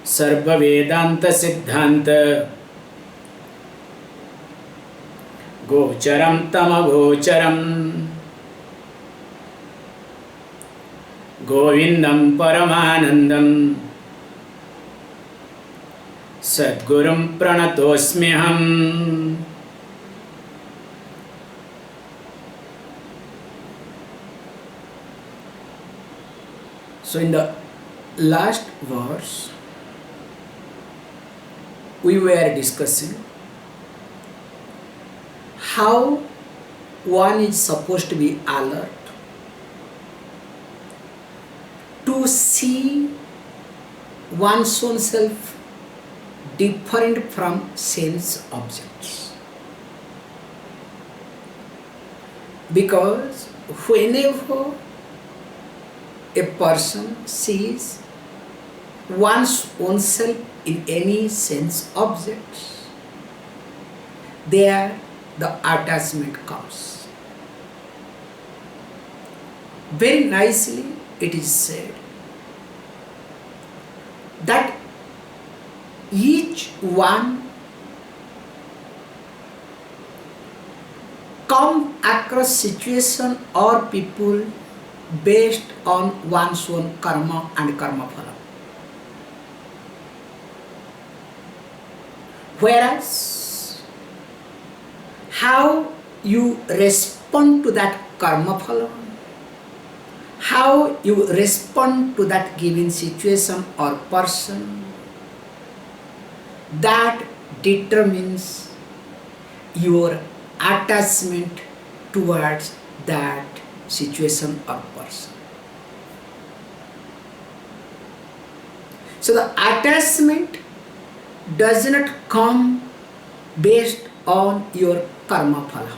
सर्व वेदांत सिद्धांत गोचरम तम गोचरम गोविंदम परमानंदम सद्गुरुं प्रणतोस्म्यहम्. So in the last verse we were discussing how one is supposed to be alert to see one's own self different from sense objects, because whenever a person sees one's own self in any sense objects, there the attachment comes. Very nicely it is said that each one come across situation or people based on one's own karma and karma phala. Whereas how you respond to that karma phala, how you respond to that given situation or person, that determines your attachment towards that situation or person. So the attachment does not come based on your karma phala,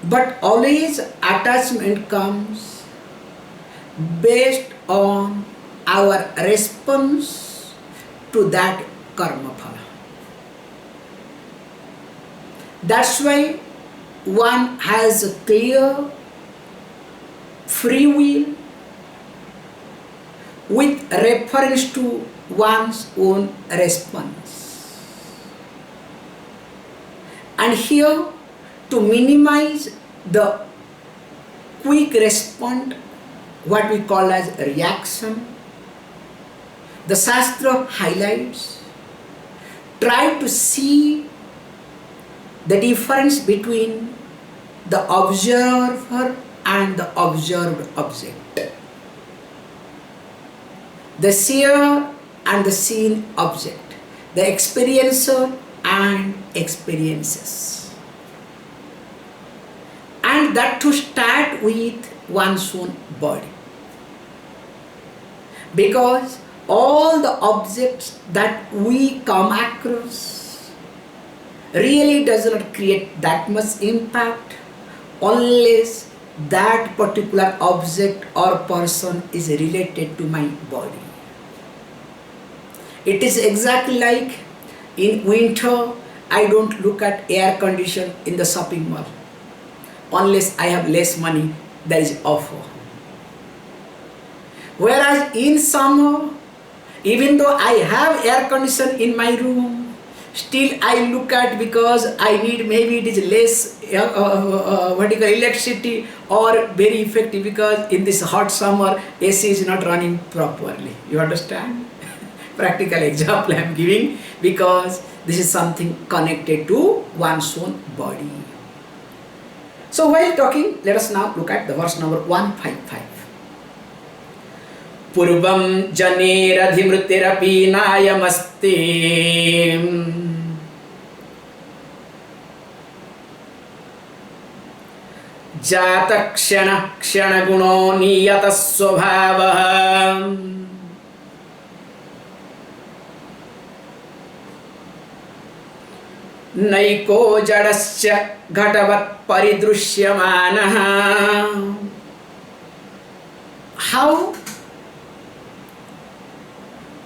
but always attachment comes based on our response to that karma phala. That's why one has a clear free will with reference to one's own response. And here, to minimize the quick response, what we call as reaction, the Shastra highlights, try to see the difference between the observer and the observed object, the seer and the seen object, the experiencer and experiences. And that to start with one's own body, because all the objects that we come across really does not create that much impact unless that particular object or person is related to my body. It is exactly like in winter, I don't look at air condition in the shopping mall unless I have less money, there is offer. Whereas in summer, even though I have air condition in my room, still I look at, because I need, maybe it is less electricity or very effective, because in this hot summer AC is not running properly. You understand? Practical example I am giving, because this is something connected to one's own body. So while talking, let us now look at the verse number 155. Purvam janeradhimrutirapi nayamasti jata kshana kshana guno niyata svabhava naiko jadasya ghatavat paridrushyamanaha. How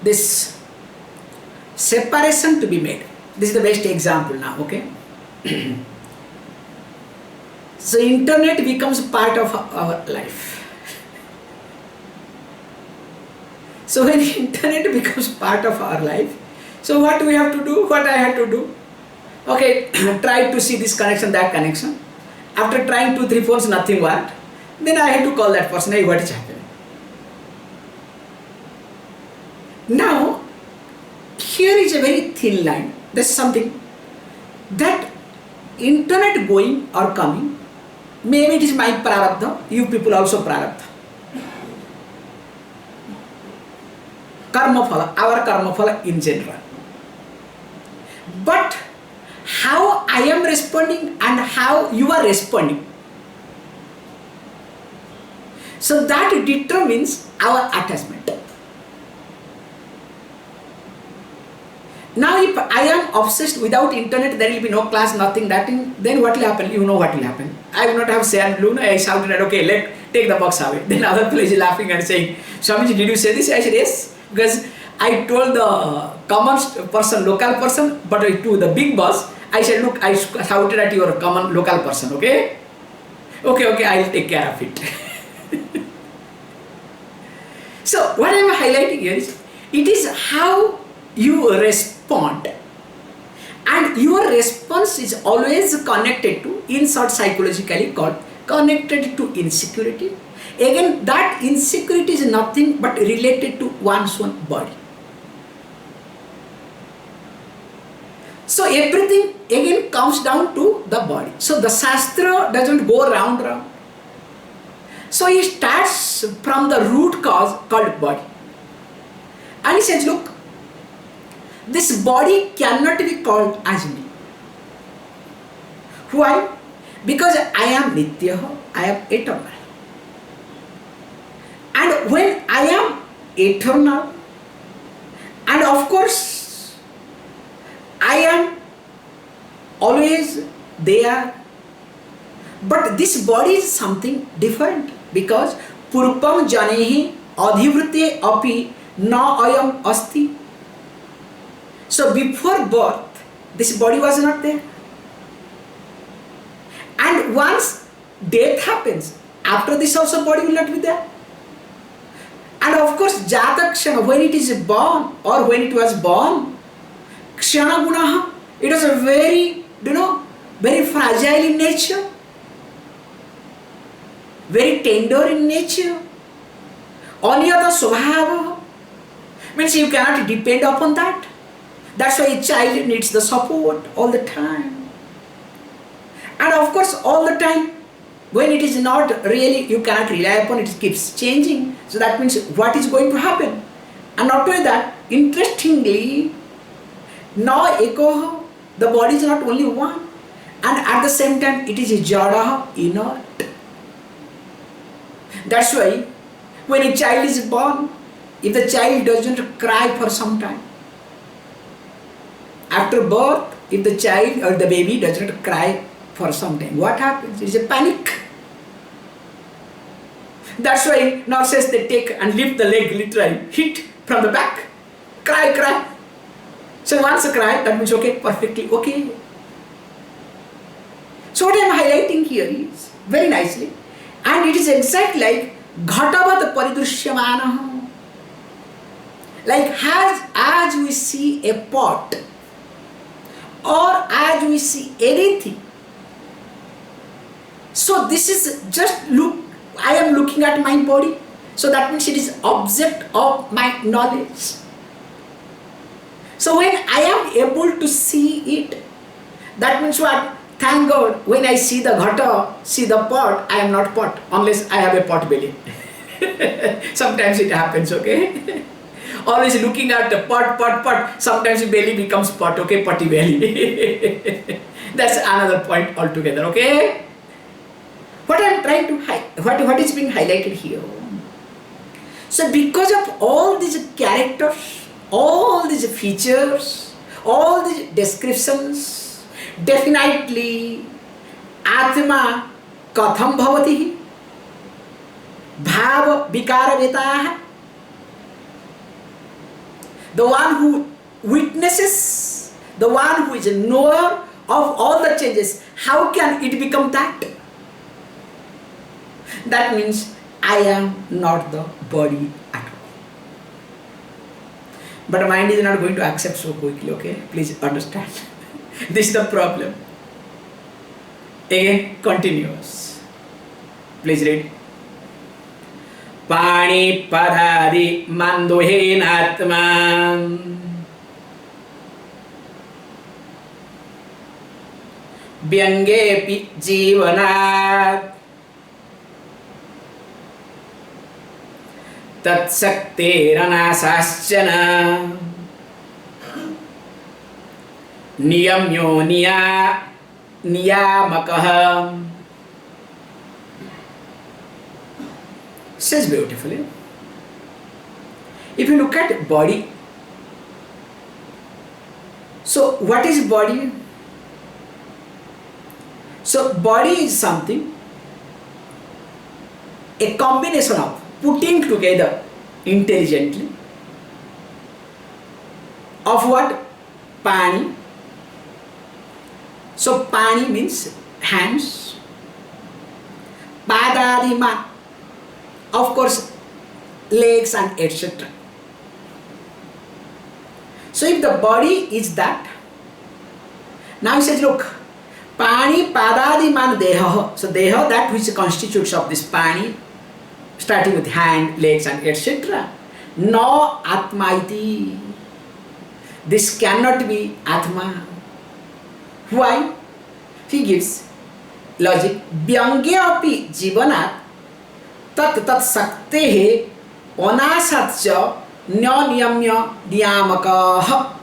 this separation to be made? This is the best example now, okay? So internet becomes part of our life. So when internet becomes part of our life, so what do we have to do? What I had to do? Okay, try to see this connection, that connection. After trying 2-3 phones, nothing worked. Then I had to call that person, hey, what is happening? Now, here is a very thin line. There's something that internet going or coming, maybe it is my prarabdha, you people also prarabdha. Karma phala, our karma phala in general. But how I am responding and how you are responding, so that determines our attachment. Now if I am obsessed without internet, there will be no class, nothing, that thing, then what will happen? You know what will happen. I will not have said blue, I shouted at, okay, take the box away. Then other place is laughing and saying, Swamiji, did you say this? I said yes, because I told the common person, local person, but to the big boss, I said, look, I shouted at your common local person, okay? Okay, I will take care of it. So what I am highlighting here is, it is how you respond, and your response is always connected to, in short psychologically called, connected to insecurity. Again, that insecurity is nothing but related to one's own body. So everything again comes down to the body. So the Shastra doesn't go round. So he starts from the root cause called body. And he says, look, this body cannot be called as me. Why? Because I am Nitya, I am eternal. And when I am eternal, and of course, I am always there, but this body is something different, because Purpam Janehi Adhivrite Api Na Ayam Asti. So before birth, this body was not there. And once death happens, after this also body will not be there. And of course, Jata Kshana, when it is born or when it was born, Kshana Gunaha, it was a very, very fragile in nature, very tender in nature. Anyata Swabhava, means you cannot depend upon that. That's why a child needs the support all the time. And of course, all the time, when it is not really, you cannot rely upon it, it keeps changing. So that means what is going to happen? And not only that, interestingly, now ekoha, the body is not only one, and at the same time it is a jada, inert. That's why when a child is born, if the child doesn't cry for some time, after birth, if the child or the baby doesn't cry for some time, what happens? It is a panic. That's why nurses, they take and lift the leg, literally hit from the back, cry. So once a cry, that means okay, perfectly okay. So what I am highlighting here is very nicely, and it is exactly like Ghatavat Paridushyamana. Like as we see a pot, or as we see anything. So this is just look, I am looking at my body. So that means it is object of my knowledge. So when I am able to see it, that means what? Thank God, when I see the ghata, see the pot, I am not pot, unless I have a pot belly. Sometimes it happens, okay? Always looking at the pot, sometimes the belly becomes pot, okay, potty belly. That's another point altogether, okay? What I am trying to what is being highlighted here. So because of all these characters, all these features, all these descriptions, definitely Atma Katham Bhavati Bhava Vikara Vetaha. The one who witnesses, the one who is a knower of all the changes, how can it become that? That means I am not the body at all. But mind is not going to accept so quickly, okay? Please understand. This is the problem. Again, continuous. Please read. Pani padadi mandohen atman Vyangepi jivanat Tatsakteranasaschana Niyamyo niyamakah. Says beautifully. If you look at body, so what is body? So body is something, a combination of putting together intelligently of what? Pani. So pani means hands. Padadima, of course, legs and etc. So if the body is that, now he says, look, pani padadiman deha. So deha, that which constitutes of this pani, starting with hand, legs and etc. No atma iti. This cannot be atma. Why? He gives logic. Vyangya api jivanat tat saktehe onasatcha nyaniyamya niyamakaha.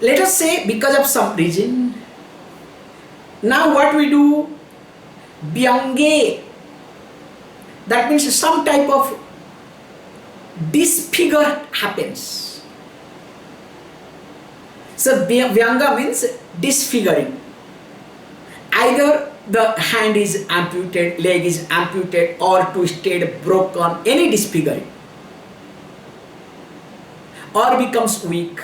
Let us say because of some reason, now what we do? Vyangya, that means some type of disfigure happens. So Vyanga means disfiguring. Either the hand is amputated, leg is amputated or twisted, broken, any disfiguring. Or becomes weak,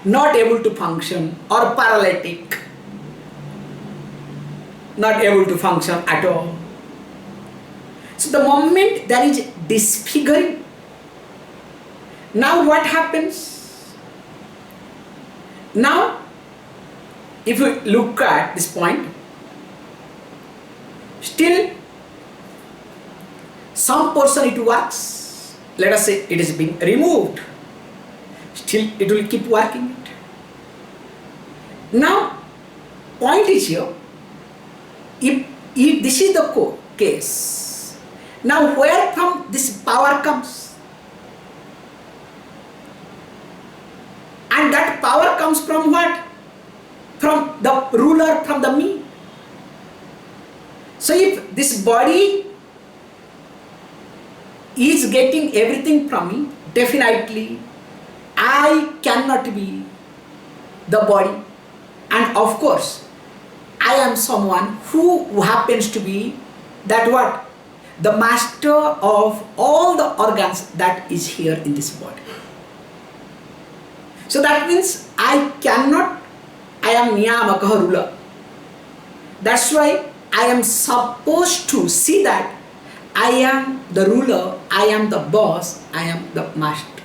not able to function, or paralytic, not able to function at all. So the moment there is disfiguring, now what happens? Now, if you look at this point, still some portion it works. Let us say it is being removed. Still it will keep working. Now, point is here, if this is the case, now where from this power comes? And that power comes from what? From the ruler, from the me. So if this body is getting everything from me, definitely I cannot be the body. And of course, I am someone who happens to be that what? The master of all the organs that is here in this body. So that means I am Niyamaka ruler. That's why I am supposed to see that I am the ruler, I am the boss, I am the master.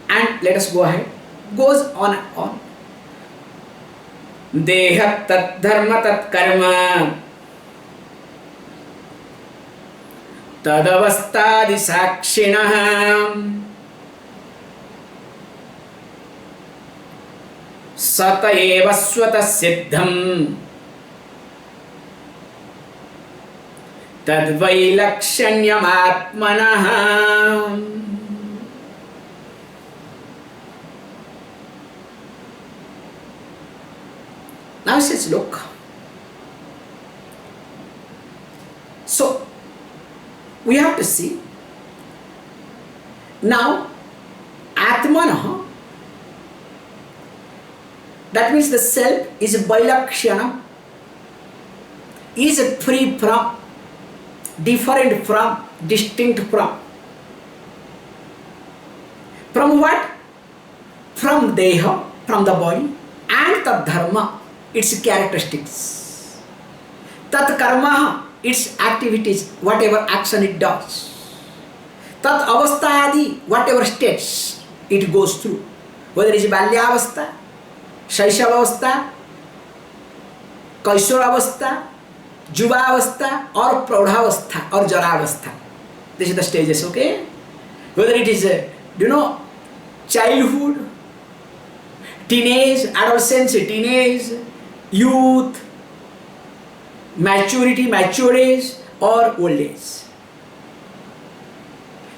And let us go ahead. Goes on and on. Deha tat dharma tat karma tadavastadi sakshinah Sata eva swata siddham tadvailakshanyam atmanah. Now he says, look. So, we have to see. Now, atmanah, that means the self is vailakshana, is free from, different from, distinct from. From what? From deha, from the body, and tat dharma, its characteristics. Tat karma, its activities, whatever action it does. Tat avastha whatever states it goes through, whether it is balyavastha, shaishavavastha, kaishoravastha, juvavastha, or praudhavastha, or jaravastha. This is the stages, okay? Whether it is, childhood, teenage, adolescence, teenage, youth, maturity, mature age, or old age.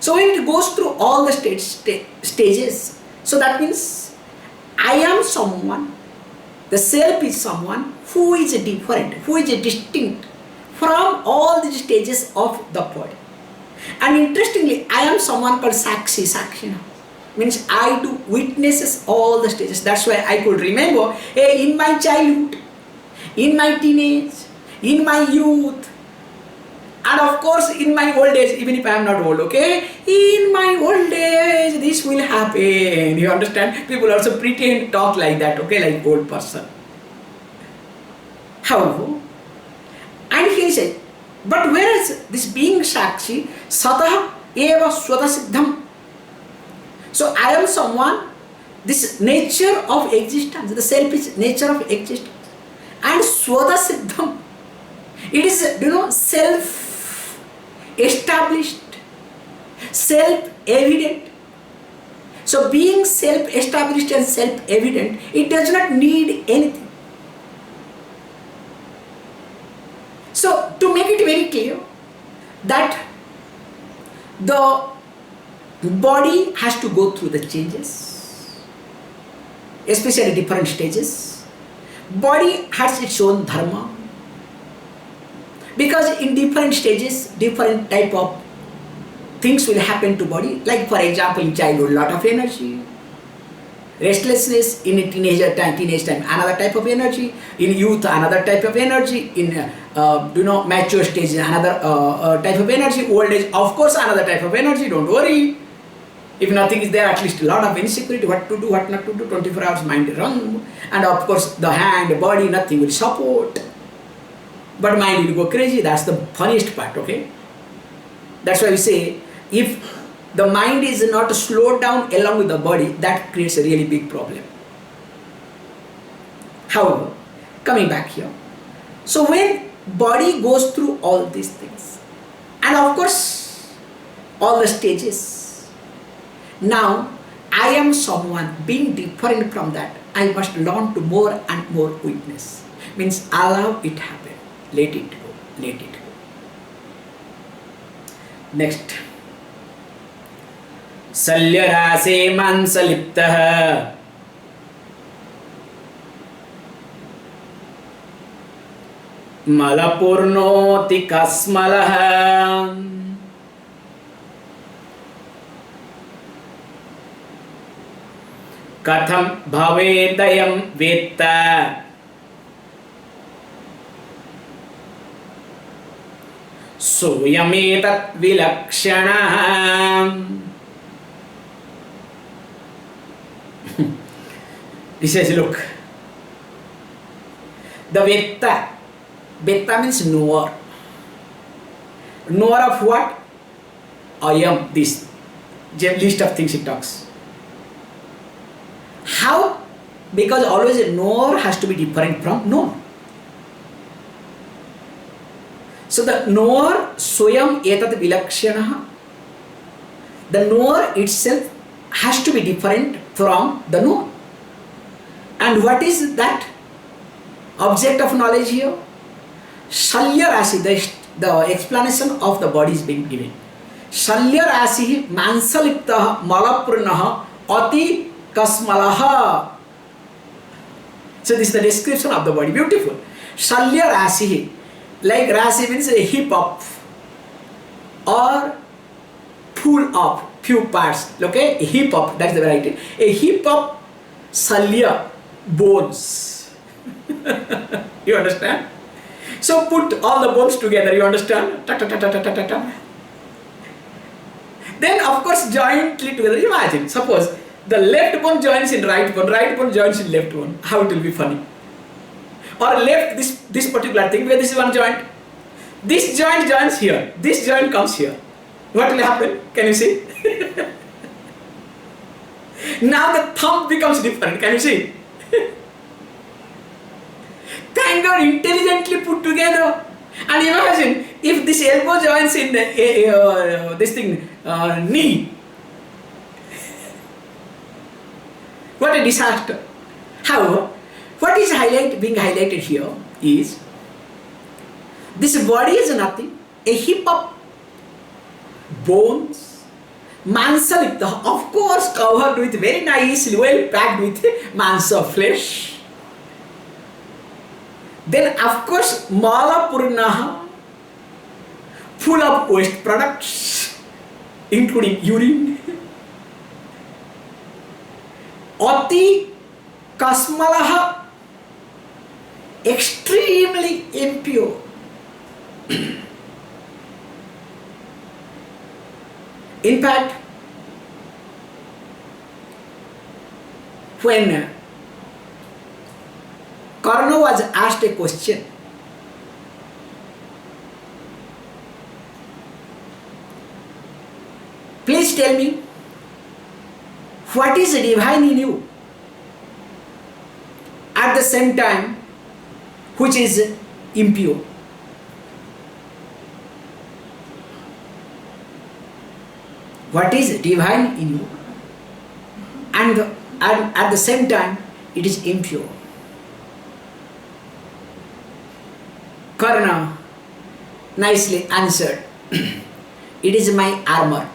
So when it goes through all the stages, so that means I am someone, the self is someone who is different, who is distinct from all the stages of the body. And interestingly, I am someone called Sakshi, Sakshina. Means I do witnesses all the stages. That's why I could remember, hey, in my childhood, in my teenage, in my youth, and of course in my old age, even if I am not old, okay? In my old age, this will happen. You understand? People also pretend talk like that, okay? Like old person. However, and he said, but whereas this being Sakshi, Satah eva Swata Siddham. So I am someone, this nature of existence, the self is nature of existence. And Swata Siddham, it is, self-established, self-evident. So being self-established and self-evident, it does not need anything. So to make it very clear that the body has to go through the changes, especially different stages. Body has its own dharma, because in different stages, different type of things will happen to body. Like for example, in childhood, lot of energy, restlessness. In teenage time, another type of energy. In youth, another type of energy. In mature stage, another type of energy. Old age, of course, another type of energy. Don't worry. If nothing is there, at least a lot of insecurity, what to do, what not to do, 24 hours mind run. And of course, the hand, body, nothing will support. But mind will go crazy. That's the funniest part, okay? That's why we say, if the mind is not slowed down along with the body, that creates a really big problem. However, coming back here, so when body goes through all these things, and of course, all the stages, now I am someone being different from that. I must learn to more and more witness. Means allow it happen. Let it go. Let it go. Next. Salyarase mansaliptaha malapurnoti kasmalaha katham bhavedayam vetta soyametat vilakshana. He says, look, the Vetta means knower. Knower of what? I am this. List of things it talks. How? Because always a knower has to be different from known. So the knower, Soyam etat vilakshana. The knower itself has to be different from the known. And what is that object of knowledge here? Shalya Rasi, the explanation of the body is being given. Shalya Rasi mansaliptaha malapurnaha ati kasmalaha. So this is the description of the body. Beautiful. Shalya Rasi, like Rasi means a heap of or full of few parts. Okay, a heap of, that's the variety. A heap of Shalya, bones. You understand? So put all the bones together, you understand? Ta, ta, ta, ta, ta, ta, ta. Then of course jointly together, imagine, suppose the left bone joins in right bone joins in left bone. How it will be funny? Or left this particular thing where this is one joint. This joint joins here. This joint comes here. What will happen? Can you see? Now the thumb becomes different. Can you see? Thank God, intelligently put together. And imagine if this elbow joins in this thing, knee. What a disaster. However, what is being highlighted here is this body is nothing, a heap of bones, mansalipta, of course covered with very nicely, well packed with mansa flesh. Then of course mala purnaha, full of waste products, including urine. Ati kasmalaha, extremely impure. In fact, when Karna was asked a question, please tell me, what is divine in you? At the same time, which is impure. What is divine in you? And at the same time, it is impure. Karna nicely answered, it is my armor.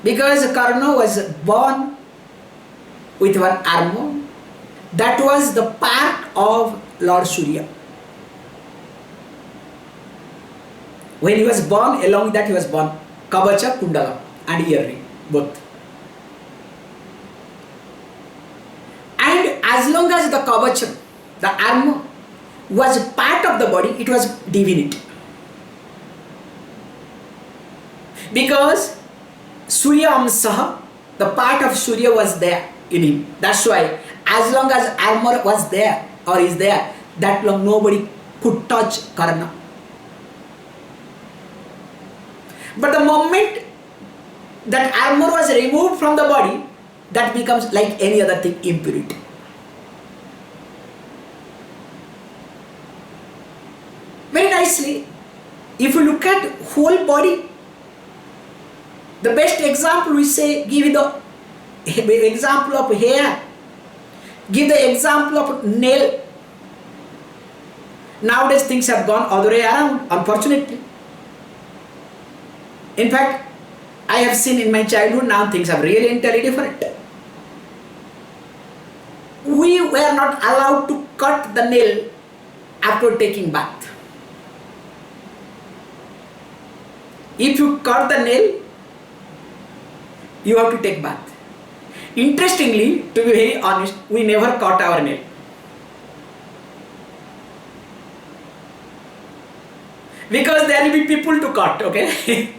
Because Karna was born with one armor, that was the part of Lord Surya. When he was born, along with that he was born Kavacha, Kundala and earring, both. And as long as the Kavacha, the armor, was part of the body, it was divinity. Because Surya Amsaha, the part of Surya was there in him. That's why as long as armor was there or is there, that long nobody could touch Karna. But the moment that armor was removed from the body, that becomes like any other thing, impurity. Very nicely, if you look at whole body, the best example we say, give the example of hair, give the example of nail. Nowadays things have gone other way around, unfortunately. In fact, I have seen in my childhood, now things are really entirely different. We were not allowed to cut the nail after taking bath. If you cut the nail, you have to take bath. Interestingly, to be very honest, we never cut our nail. Because there will be people to cut, okay?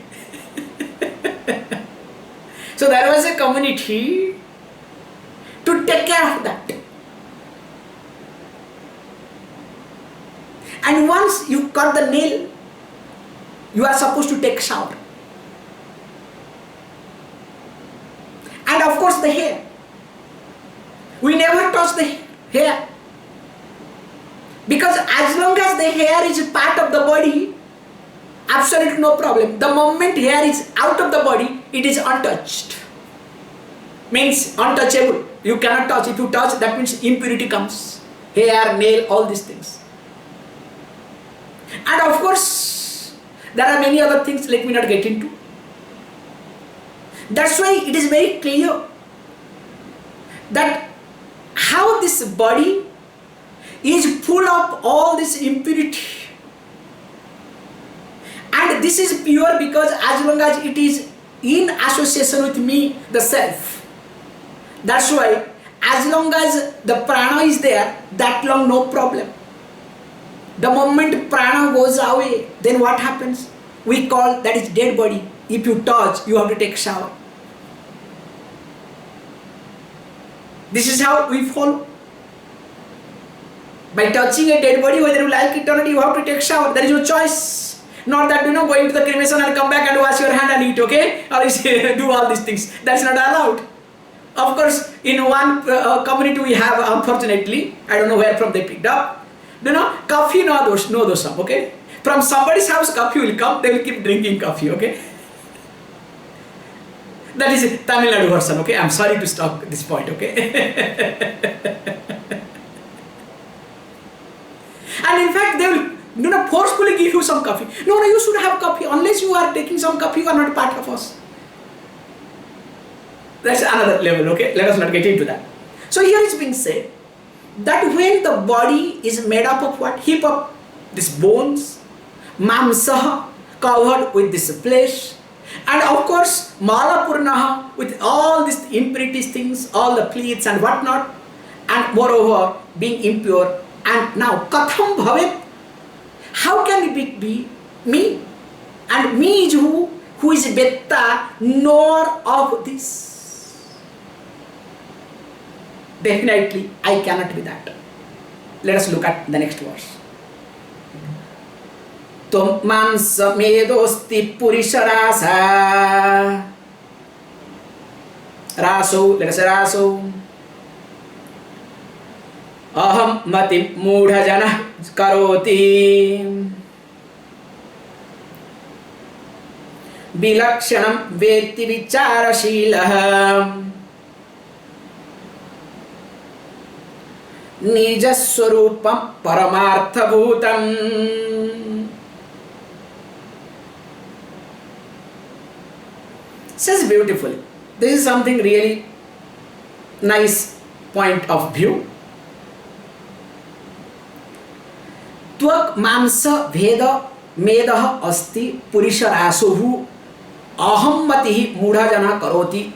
So there was a community to take care of that. And once you cut the nail, you are supposed to take shower. And of course the hair. We never touch the hair. Because as long as the hair is part of the body, absolutely no problem. The moment hair is out of the body, it is untouched. Means untouchable. You cannot touch. If you touch, that means impurity comes. Hair, nail, all these things. And of course, there are many other things, let me not get into. That's why it is very clear that how this body is full of all this impurity. And this is pure because as long as it is in association with me, the self. That's why as long as the prana is there, that long no problem. The moment prana goes away, then what happens? We call that is dead body. If you touch, you have to take shower. This is how we follow. By touching a dead body, whether you like it or not, you have to take shower. There is no choice. Not that going to the cremation and come back and wash your hand and eat, okay? Or do all these things. That's not allowed. Of course, in one community we have, unfortunately, I don't know where from they picked up. Coffee no dosha, okay? From somebody's house, coffee will come. They will keep drinking coffee, okay? That is Tamil Nadu version, okay? I'm sorry to stop this point, okay? And in fact, they will forcefully give you some coffee. No, you should have coffee. Unless you are taking some coffee, you are not part of us. That's another level, okay? Let us not get into that. So here is being said that when the body is made up of what? Heap of these bones, mamsaha, covered with this flesh, and of course, malapurnaha, with all these impurities things, all the fleas and whatnot, and moreover, being impure. And now, katham bhavet, how can it be me? And me is who? Who is betta, knower of this? Definitely, I cannot be that. Let us look at the next verse. Tom mansa medosti purisharasa. Raso, let us say raso. Aham mati mudha jana karoti. Bilakshanam veti vicharashilaham. Nijaswarupam paramarthabhutam. Says beautifully. This is something really nice point of view. Tvak mamsa veda medah asti purisharasohu aham matihi mudha jana karoti.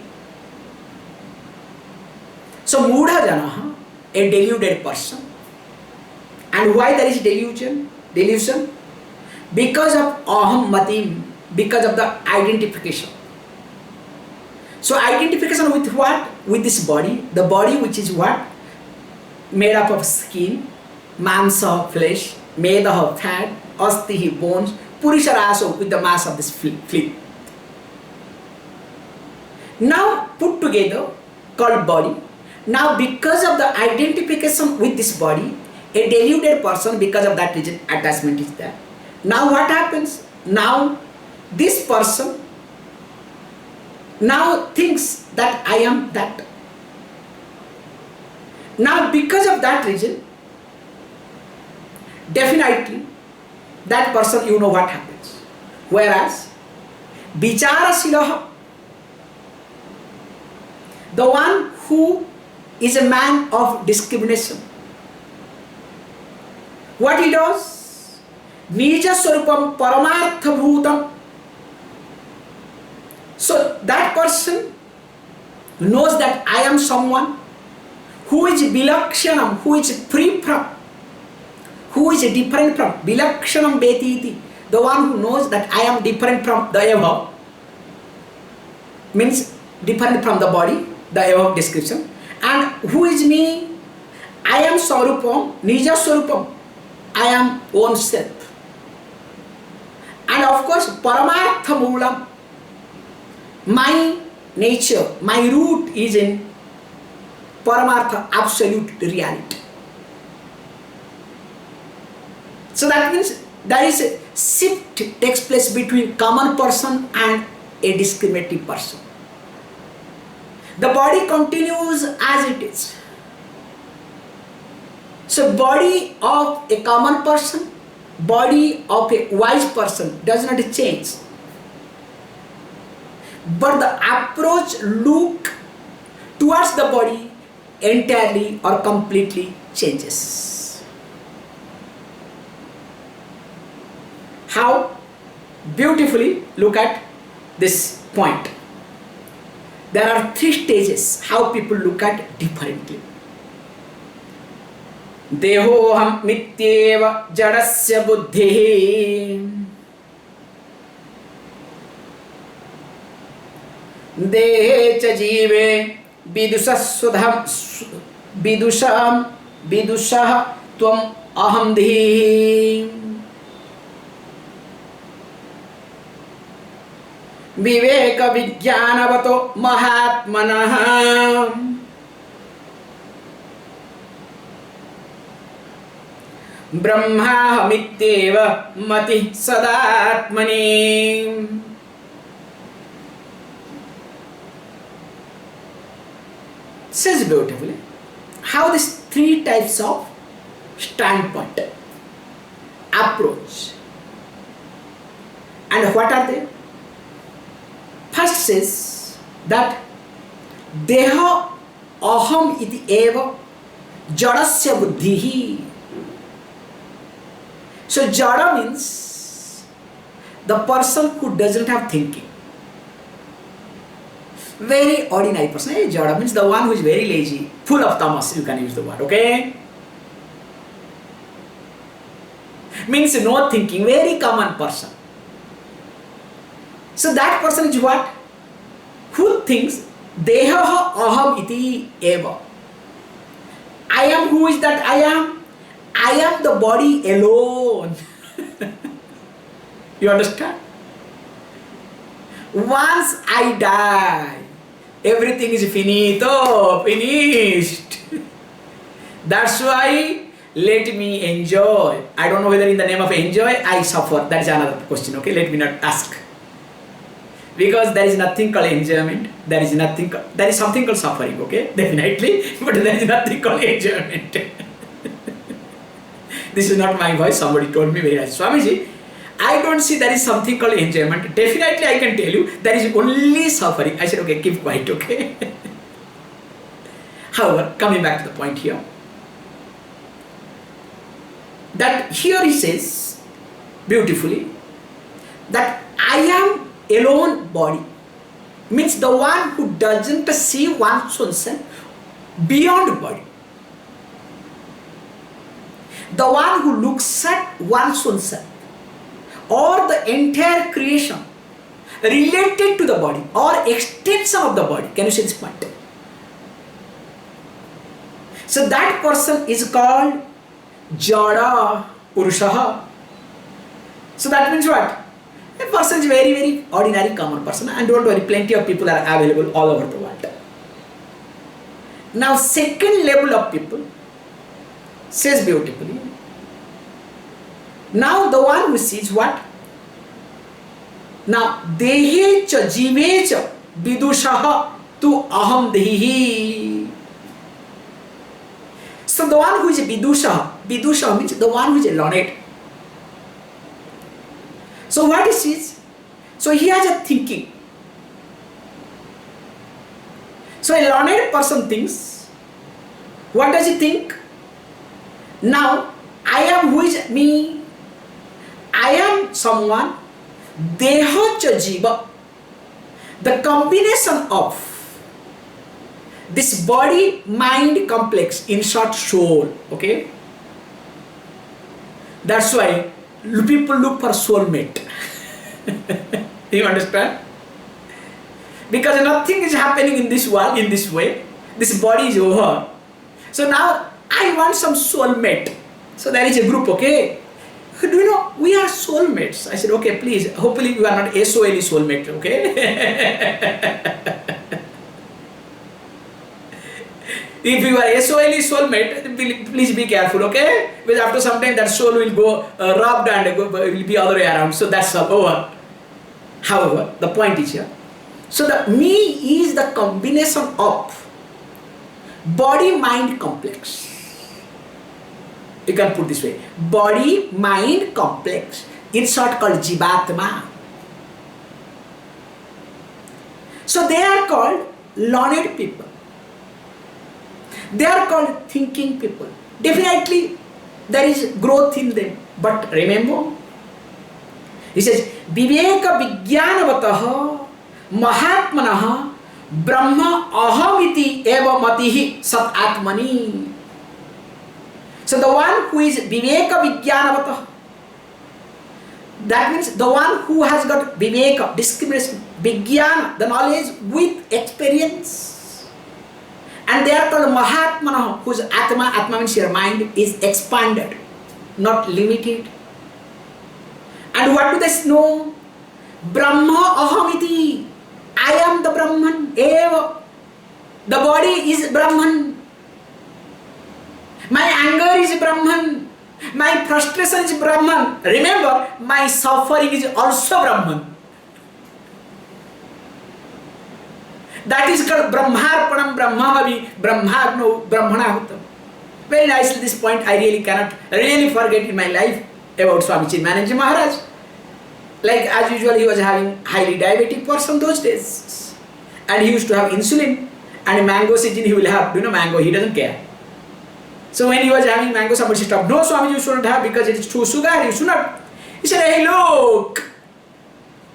So mudha jana, a deluded person. And why there is delusion? Because of aham matim, because of the identification. So identification with what? With this body. The body which is what? Made up of skin, mamsa, flesh, medah, fat, astihi, bones, purisharaso, with the mass of this fleet. Now put together, called body. Now because of the identification with this body, a deluded person, because of that reason, attachment is there. Now what happens? Now this person now thinks that I am that. Now because of that reason, definitely that person, you know what happens. Whereas Vicharasilaha, the one who is a man of discrimination, what he does? Nija Swarupam Paramartha Bhutam. So that person knows that I am someone who is bilakshanam, who is free from, who is different from. Bilakshanam betiti, the one who knows that I am different from the above, means different from the body, the above description. And who is me? I am Swarupam, Nija Swarupam, I am own self. And of course, Paramartha Moolam, my nature, my root is in Paramartha, absolute reality. So that means there is a shift takes place between common person and a discriminative person. The body continues as it is. So body of a common person, body of a wise person does not change. But the approach, look towards the body entirely or completely changes. How? Beautifully look at this point. There are 3 stages how people look at differently. Dehoham mityeva jadasya buddhi. Dehe cha jive vidusah Tvam aham dhihi. Viveka vijnanavato mahatmanah. Brahmahamityeva mati sadatmani. Says beautifully how these three types of standpoint, approach, and what are they? First says that deha aham iti eva jadasya buddhihi. So jada means the person who doesn't have thinking. Very ordinary person. Jada means the one who is very lazy, full of tamas, you can use the word, okay? Means no thinking, very common person. So that person is what? Who thinks deha aham iti eva. I am, who is that I am? I am the body alone. You understand? Once I die, everything is finito, finished. That's why let me enjoy. I don't know whether in the name of enjoy I suffer. That is another question, okay? Let me not ask. Because there is nothing called enjoyment. There is something called suffering, okay? Definitely. But there is nothing called enjoyment. This is not my voice. Somebody told me very nice. Swamiji, I don't see there is something called enjoyment. Definitely I can tell you there is only suffering. I said, okay, keep quiet, okay? However, coming back to the point here, that here he says beautifully that I am alone body, means the one who doesn't see one's own self beyond body, the one who looks at one's own self or the entire creation related to the body or extension of the body. Can you see this point? So that person is called Jada Purushaha. So that means what? A person is very, very ordinary, common person, and don't worry, plenty of people are available all over the world. Now, second level of people says beautifully. Now, the one who sees what? Now, dehe cha jive cha vidushaha tu aham dehi. So, the one who is a vidushaha means the one who is a learned. So what he sees? So he has a thinking. So a learned person thinks. What does he think? Now, I am, who is me? I am someone. Deha cha jiva. The combination of this body, mind complex, in short soul. Okay? That's why people look for soulmate. You understand? Because nothing is happening in this world in this way. This body is over. So now I want some soulmate. So there is a group, okay? Do you know, we are soulmates. I said, okay, please, hopefully you are not SOL soulmate, okay? If you are SOL soulmate, please be careful, okay? Because after some time that soul will go rubbed and will be other way around. So that's all over. However, the point is here. So the me is the combination of body-mind complex. You can put this way. Body-mind complex. In short called Jivatma. So they are called learned people. They are called thinking people. Definitely there is growth in them. But remember, he says, Viveka Vijnanavataha Mahatmanaha Brahma Ahamiti Eva Matihi Sat Atmani. So the one who is Viveka Vijnanavataha, that means the one who has got Viveka, discrimination, Vijnana, the knowledge with experience, And they are called Mahatmana, whose Atma means your mind, is expanded, not limited. And what do they know? Brahma ahamiti. I am the Brahman. Eva. The body is Brahman. My anger is Brahman. My frustration is Brahman. Remember, my suffering is also Brahman. That is called Brahmarpanam Brahmavavi Brahmagno Brahmanahutam. Very nicely, this point I really cannot really forget in my life about Swami Chinmayananda Maharaj. Like as usual, he was having highly diabetic person those days. And he used to have insulin. And mango season he will have, mango, he doesn't care. So when he was having mango, somebody stopped. No, Swami, you shouldn't have because it is too sugar, you should not. He said, hey, look.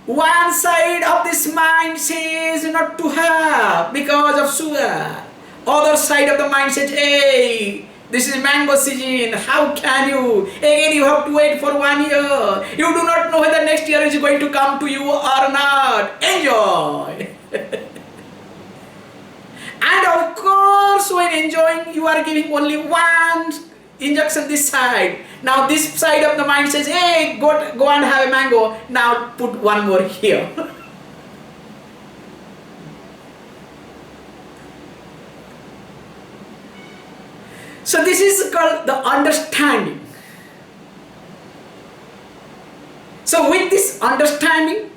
One side of this mind says not to have because of sugar. Other side of the mind says, hey, this is mango season. How can you? Again, you have to wait for 1 year. You do not know whether next year is going to come to you or not. Enjoy. And of course, when enjoying, you are giving only one injection this side. Now this side of the mind says, hey, go and have a mango. Now put one more here. So this is called the understanding. So with this understanding,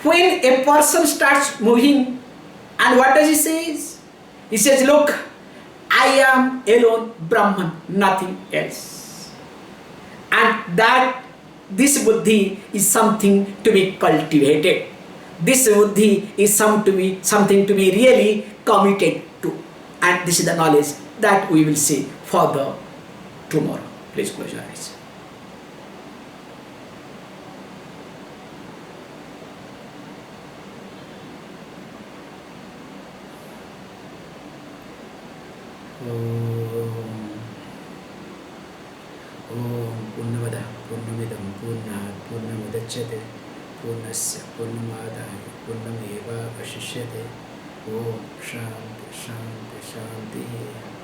when a person starts moving, and what does he say? He says, look, I am alone Brahman, nothing else. And that this buddhi is something to be cultivated. This buddhi is something to be really committed to. And this is the knowledge that we will see further tomorrow. Please close your eyes. Purnamada Purnamidam Purnat Purnamadachyate Purnasya Purnamadaya Purnameva Vashishyate. Om Shanti Shanti Shanti.